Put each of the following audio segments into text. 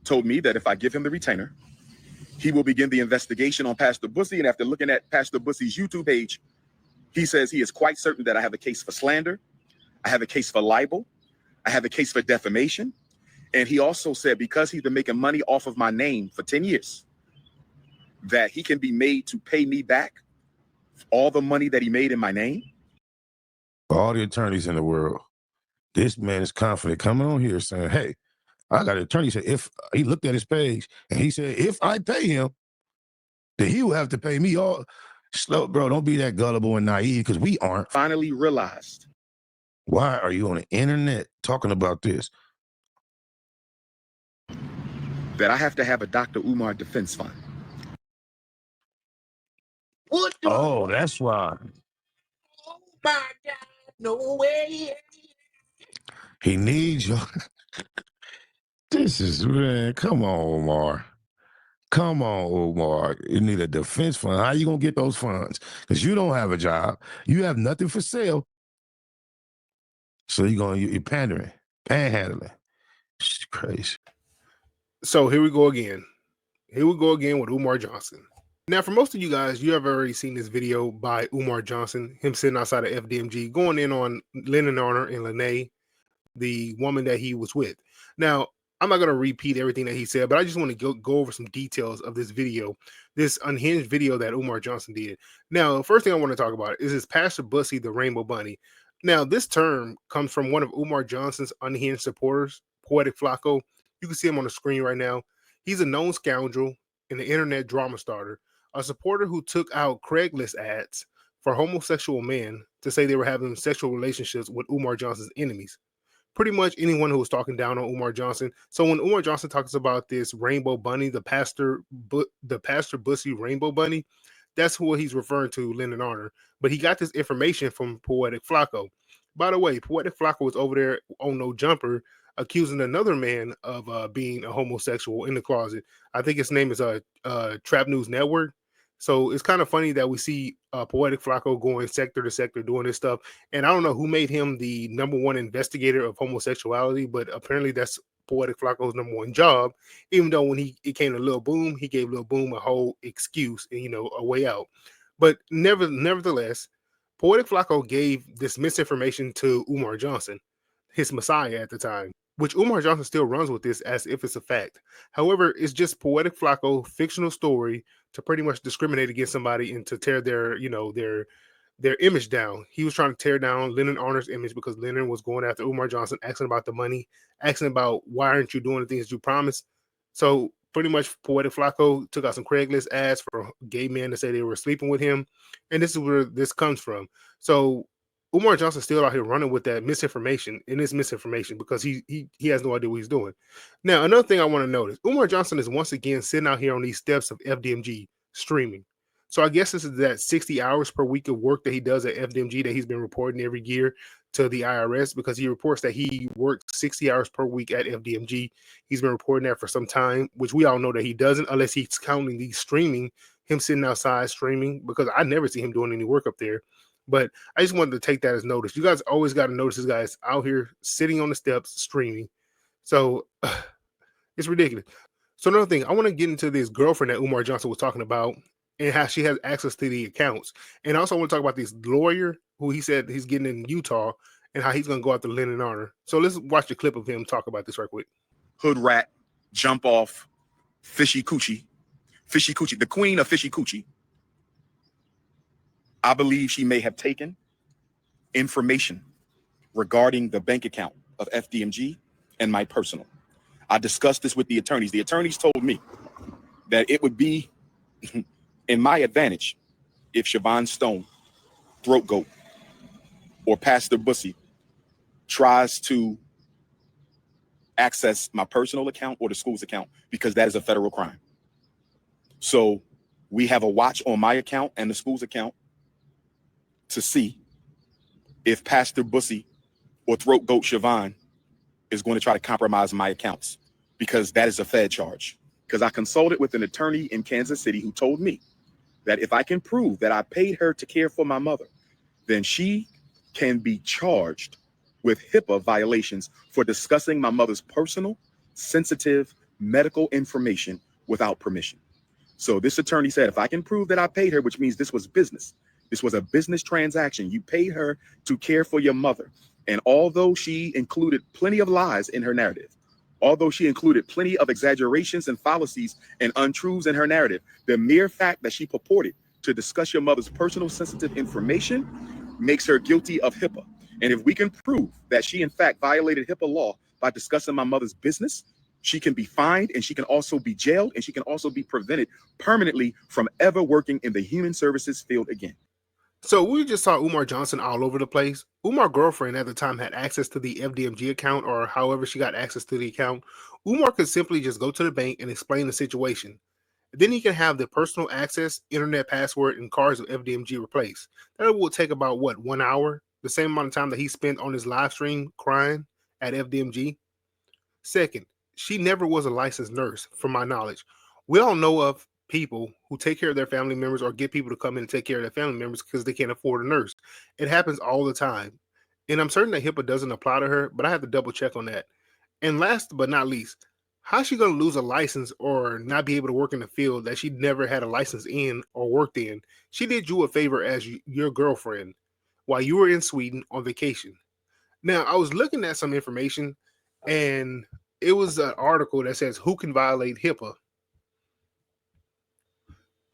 told me that if I give him the retainer, he will begin the investigation on Pastor Bussy. And after looking at Pastor Bussy's YouTube page, he says he is quite certain that I have a case for slander, I have a case for libel, I have a case for defamation. And he also said because he's been making money off of my name for 10 years, that he can be made to pay me back all the money that he made in my name. For all the attorneys in the world, this man is confident coming on here saying, hey, I got an attorney said if he looked at his page and he said, if I pay him, then he will have to pay me all. Slow, bro, don't be that gullible and naive because we aren't. Finally realized. Why are you on the internet talking about this? That I have to have a Dr. Umar defense fund. Oh, that's why. Oh my God, no way. He needs you. This is, man, come on, Umar. Come on, Umar. You need a defense fund. How you going to get those funds? Because you don't have a job. You have nothing for sale. So you're pandering, panhandling. It's crazy. So here we go again. Here we go again with Umar Johnson. Now, for most of you guys, you have already seen this video by Umar Johnson, him sitting outside of FDMG, going in on Lennon Arner and Lene, the woman that he was with. Now, I'm not going to repeat everything that he said, but I just want to go over some details of this video, this unhinged video that Umar Johnson did. Now, the first thing I want to talk about is Pastor Bussy, the Rainbow Bunny. Now, this term comes from one of Umar Johnson's unhinged supporters, Poetic Flaco. You can see him on the screen right now. He's a known scoundrel and the internet drama starter, a supporter who took out Craigslist ads for homosexual men to say they were having sexual relationships with Umar Johnson's enemies. Pretty much anyone who was talking down on Umar Johnson. So when Umar Johnson talks about this Rainbow Bunny, the Pastor Bussy Rainbow Bunny, that's what he's referring to, Lennon Arner. But he got this information from Poetic Flaco. By the way, Poetic Flaco was over there on No Jumper accusing another man of being a homosexual in the closet. I think his name is Trap News Network. So it's kind of funny that we see Poetic Flaco going sector to sector doing this stuff. And I don't know who made him the #1 investigator of homosexuality, but apparently that's Poetic Flaco's #1 job. Even though when it came to Lil Boom, he gave Lil Boom a whole excuse and, a way out. But nevertheless, Poetic Flaco gave this misinformation to Umar Johnson, his messiah at the time, which Umar Johnson still runs with this as if it's a fact. However, it's just Poetic Flaco fictional story to pretty much discriminate against somebody and to tear their image down. He was trying to tear down Lennon Arner's image because Lennon was going after Umar Johnson, asking about the money, asking about why aren't you doing the things you promised. So pretty much Poetic Flaco took out some Craigslist ads for gay men to say they were sleeping with him. And this is where this comes from. So Umar Johnson's still out here running with that misinformation, and it's misinformation because he has no idea what he's doing. Now, another thing I want to notice, Umar Johnson is once again sitting out here on these steps of FDMG streaming. So I guess this is that 60 hours per week of work that he does at FDMG that he's been reporting every year to the IRS, because he reports that he works 60 hours per week at FDMG. He's been reporting that for some time, which we all know that he doesn't, unless he's counting the streaming, him sitting outside streaming, because I never see him doing any work up there. But I just wanted to take that as notice. You guys always got to notice this guy's out here sitting on the steps streaming. So it's ridiculous. So another thing, I want to get into this girlfriend that Umar Johnson was talking about and how she has access to the accounts. And I also want to talk about this lawyer who he said he's getting in Utah and how he's going to go after Lennon Arner. So let's watch the clip of him talk about this right quick. Hood rat, jump off, fishy coochie, the queen of fishy coochie. I believe she may have taken information regarding the bank account of FDMG and my personal. I discussed this with the attorneys. The attorneys told me that it would be in my advantage if Siobhan Stone, Throat Goat, or Pastor Bussy tries to access my personal account or the school's account, because that is a federal crime. So we have a watch on my account and the school's account to see if Pastor Bussy or Throat Goat Siobhan is going to try to compromise my accounts, because that is a Fed charge. Because I consulted with an attorney in Kansas City who told me that if I can prove that I paid her to care for my mother, then she can be charged with HIPAA violations for discussing my mother's personal, sensitive medical information without permission. So this attorney said, if I can prove that I paid her, which means this was business, this was a business transaction, you paid her to care for your mother. And although she included plenty of lies in her narrative, although she included plenty of exaggerations and fallacies and untruths in her narrative, the mere fact that she purported to discuss your mother's personal sensitive information makes her guilty of HIPAA. And if we can prove that she in fact violated HIPAA law by discussing my mother's business, she can be fined, and she can also be jailed, and she can also be prevented permanently from ever working in the human services field again. So we just saw Umar Johnson all over the place. Umar's girlfriend at the time had access to the FDMG account, or however she got access to the account. Umar could simply just go to the bank and explain the situation. Then he can have the personal access, internet password, and cards of FDMG replaced. That will take about, what, 1 hour? The same amount of time that he spent on his live stream crying at FDMG. Second, she never was a licensed nurse, from my knowledge. We all know of people who take care of their family members or get people to come in and take care of their family members because they can't afford a nurse. It happens all the time. And I'm certain that HIPAA doesn't apply to her, but I have to double check on that. And last but not least, how's she going to lose a license or not be able to work in the field that she never had a license in or worked in? She did you a favor as your girlfriend while you were in Sweden on vacation. Now, I was looking at some information, and it was an article that says who can violate HIPAA.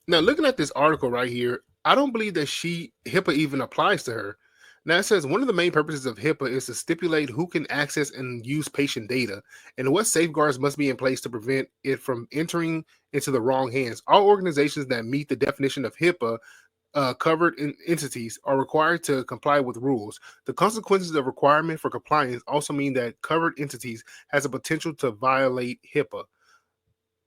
Now, looking at this article right here, I don't believe that HIPAA even applies to her. Now, it says one of the main purposes of HIPAA is to stipulate who can access and use patient data and what safeguards must be in place to prevent it from entering into the wrong hands. All organizations that meet the definition of HIPAA covered entities are required to comply with rules. The consequences of requirement for compliance also mean that covered entities has a potential to violate HIPAA.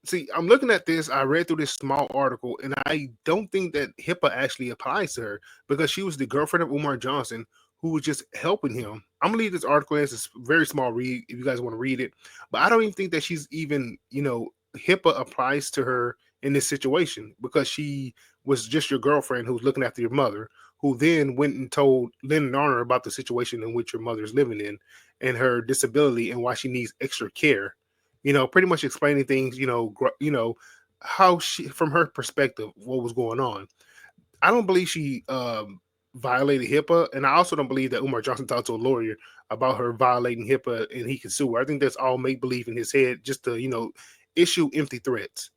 See, I'm looking at this. I read through this small article, and I don't think that HIPAA actually applies to her because she was the girlfriend of Umar Johnson who was just helping him. I'm gonna leave this article as a very small read if you guys want to read it, but I don't even think that she's even, HIPAA applies to her in this situation because she was just your girlfriend who was looking after your mother, who then went and told Lynn and Arner about the situation in which your mother's living in and her disability and why she needs extra care. Pretty much explaining things, how she, from her perspective, what was going on. I don't believe she violated HIPAA, and I also don't believe that Umar Johnson talked to a lawyer about her violating HIPAA and he can sue her. I think that's all make believe in his head, just to, issue empty threats.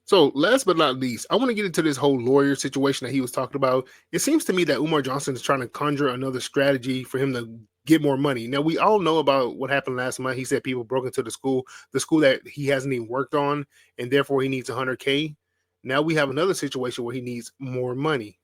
So last but not least, I want to get into this whole lawyer situation that he was talking about. It seems to me that Umar Johnson is trying to conjure another strategy for him to get more money. Now, we all know about what happened last month. He said people broke into the school that he hasn't even worked on, and therefore he needs $100K. Now we have another situation where he needs more money.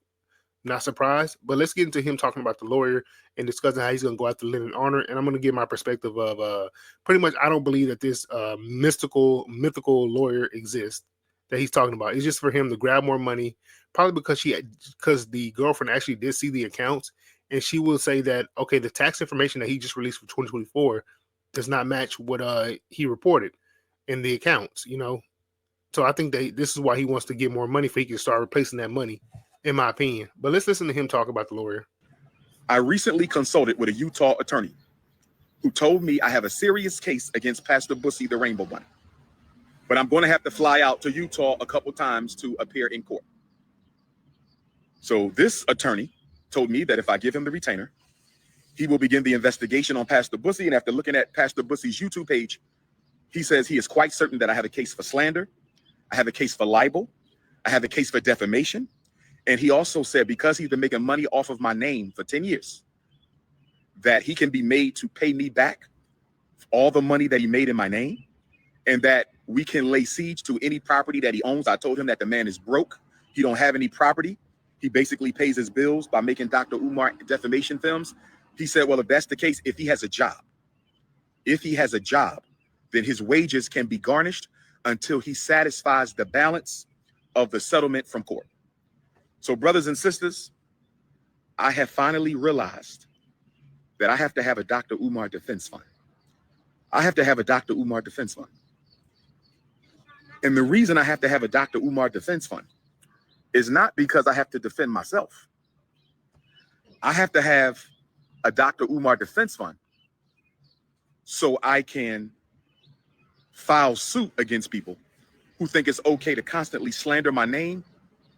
Not surprised, but let's get into him talking about the lawyer and discussing how he's going to go after Lynn Arner. And I'm going to give my perspective of pretty much I don't believe that this mythical lawyer exists that he's talking about. It's just for him to grab more money, probably because the girlfriend actually did see the accounts, and she will say that, okay, the tax information that he just released for 2024 does not match what he reported in the accounts, So I think that this is why he wants to get more money so he can start replacing that money, in my opinion. But let's listen to him talk about the lawyer. I recently consulted with a Utah attorney who told me I have a serious case against Pastor Bussy, the Rainbow Bunny, but I'm going to have to fly out to Utah a couple times to appear in court. So this attorney told me that if I give him the retainer, he will begin the investigation on Pastor Bussy. And after looking at Pastor Bussy's YouTube page, he says he is quite certain that I have a case for slander, I have a case for libel, I have a case for defamation. And he also said because he's been making money off of my name for 10 years, that he can be made to pay me back all the money that he made in my name, and that we can lay siege to any property that he owns. I told him that the man is broke. He don't have any property. He basically pays his bills by making Dr. Umar defamation films. He said, well, if that's the case, if he has a job, then his wages can be garnished until he satisfies the balance of the settlement from court. So brothers and sisters, I have finally realized that I have to have a Dr. Umar defense fund. I have to have a Dr. Umar defense fund. And the reason I have to have a Dr. Umar defense fund is not because I have to defend myself. I have to have a Dr. Umar defense fund so I can file suit against people who think it's okay to constantly slander my name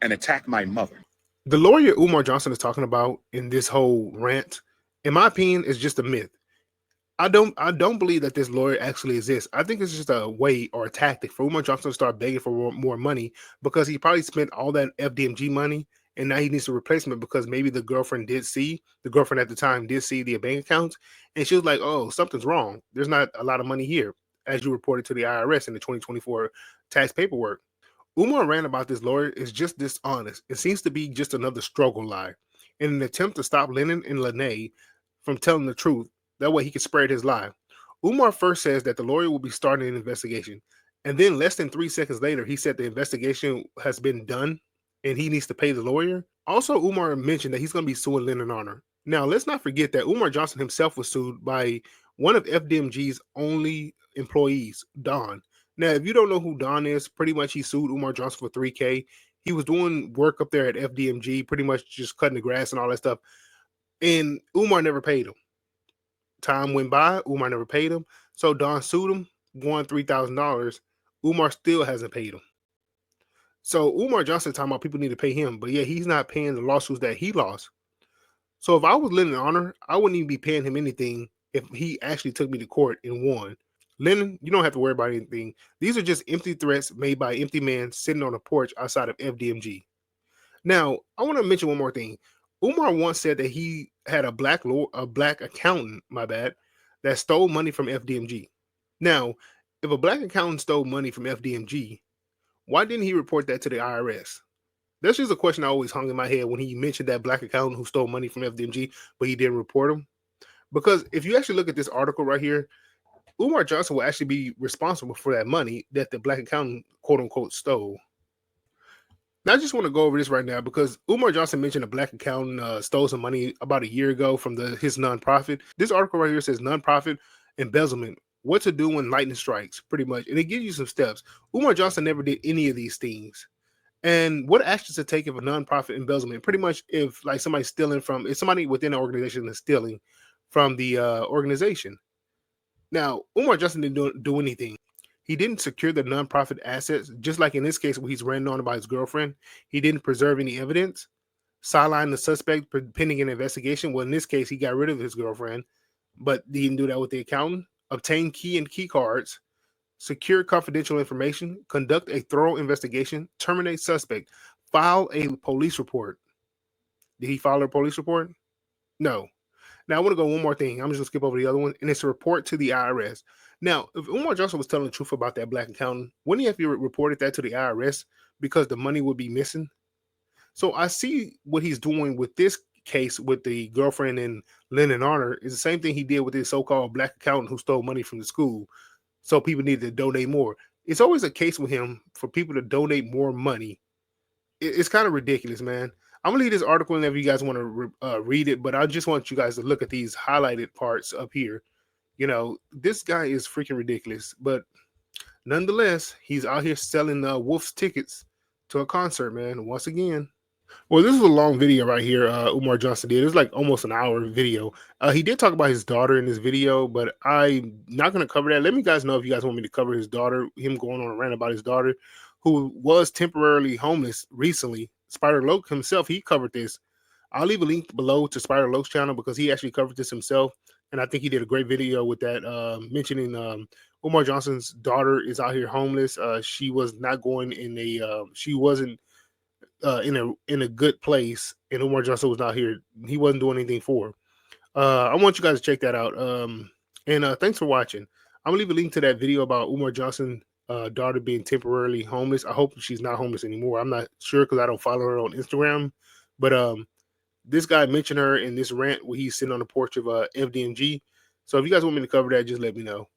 and attack my mother. The lawyer Umar Johnson is talking about in this whole rant, in my opinion, is just a myth. I don't believe that this lawyer actually exists. I think it's just a way or a tactic for Umar Johnson to start begging for more money, because he probably spent all that FDMG money and now he needs a replacement, because maybe the girlfriend at the time did see the bank accounts, and she was like, oh, something's wrong. There's not a lot of money here, as you reported to the IRS in the 2024 tax paperwork. Umar ran about this lawyer is just dishonest. It seems to be just another struggle lie in an attempt to stop Lennon and Lene from telling the truth. That way he could spread his lie. Umar first says that the lawyer will be starting an investigation, and then less than 3 seconds later, he said the investigation has been done and he needs to pay the lawyer. Also, Umar mentioned that he's going to be suing Lennon Honor. Now, let's not forget that Umar Johnson himself was sued by one of FDMG's only employees, Don. Now, if you don't know who Don is, pretty much he sued Umar Johnson for $3K. He was doing work up there at FDMG, pretty much just cutting the grass and all that stuff. And Umar never paid him. Time went by, Umar never paid him. So Don sued him, won $3,000. Umar still hasn't paid him. So Umar Johnson talking about people need to pay him, but yeah, he's not paying the lawsuits that he lost. So if I was Lennon Honor, I wouldn't even be paying him anything if he actually took me to court and won. Lennon, you don't have to worry about anything. These are just empty threats made by empty men sitting on a porch outside of FDMG. Now, I want to mention one more thing. Umar once said that he had a black accountant, that stole money from FDMG. Now, if a black accountant stole money from FDMG, why didn't he report that to the IRS? That's just a question I always hung in my head when he mentioned that black accountant who stole money from FDMG, but he didn't report him. Because if you actually look at this article right here, Umar Johnson will actually be responsible for that money that the black accountant, quote unquote, stole. Now, I just want to go over this right now because Umar Johnson mentioned a black accountant stole some money about a year ago from his nonprofit. This article right here says nonprofit embezzlement, what to do when lightning strikes, pretty much. And it gives you some steps. Umar Johnson never did any of these things. And what actions to take if a nonprofit embezzlement, pretty much if like somebody's stealing from, if somebody within the organization is stealing from the organization. Now, Umar Johnson didn't do anything. He didn't secure the nonprofit assets, just like in this case where he's ran on by his girlfriend. He didn't preserve any evidence, sideline the suspect pending an investigation. Well, in this case, he got rid of his girlfriend, but he didn't do that with the accountant. Obtain key and key cards, secure confidential information, conduct a thorough investigation, terminate suspect, file a police report. Did he file a police report? No. Now, I want to go one more thing. I'm just going to skip over the other one, and it's a report to the IRS. Now, if Umar Johnson was telling the truth about that black accountant, wouldn't he have reported that to the IRS because the money would be missing? So I see what he's doing with this case with the girlfriend and Lennon Honor is the same thing he did with his so-called black accountant who stole money from the school. So people need to donate more. It's always a case with him for people to donate more money. It's kind of ridiculous, man. I'm gonna leave this article in if you guys want to read it, but I just want you guys to look at these highlighted parts up here. You know, this guy is freaking ridiculous, but nonetheless, he's out here selling Wolf's tickets to a concert, man. Once again. Well, this is a long video right here. Umar Johnson did. It was like almost an hour video. He did talk about his daughter in this video, but I'm not going to cover that. Let me guys know if you guys want me to cover his daughter, him going on a rant about his daughter, who was temporarily homeless recently. Spider Loke himself, he covered this. I'll leave a link below to Spider Loke's channel because he actually covered this himself. And I think he did a great video with that, mentioning Umar Johnson's daughter is out here homeless. She was not going in a, she wasn't in a good place, and Umar Johnson was not here. He wasn't doing anything for her. I want you guys to check that out. And thanks for watching. I'm gonna leave a link to that video about Umar Johnson daughter being temporarily homeless. I hope she's not homeless anymore. I'm not sure because I don't follow her on Instagram. But this guy mentioned her in this rant where he's sitting on the porch of FDMG. So if you guys want me to cover that, just let me know.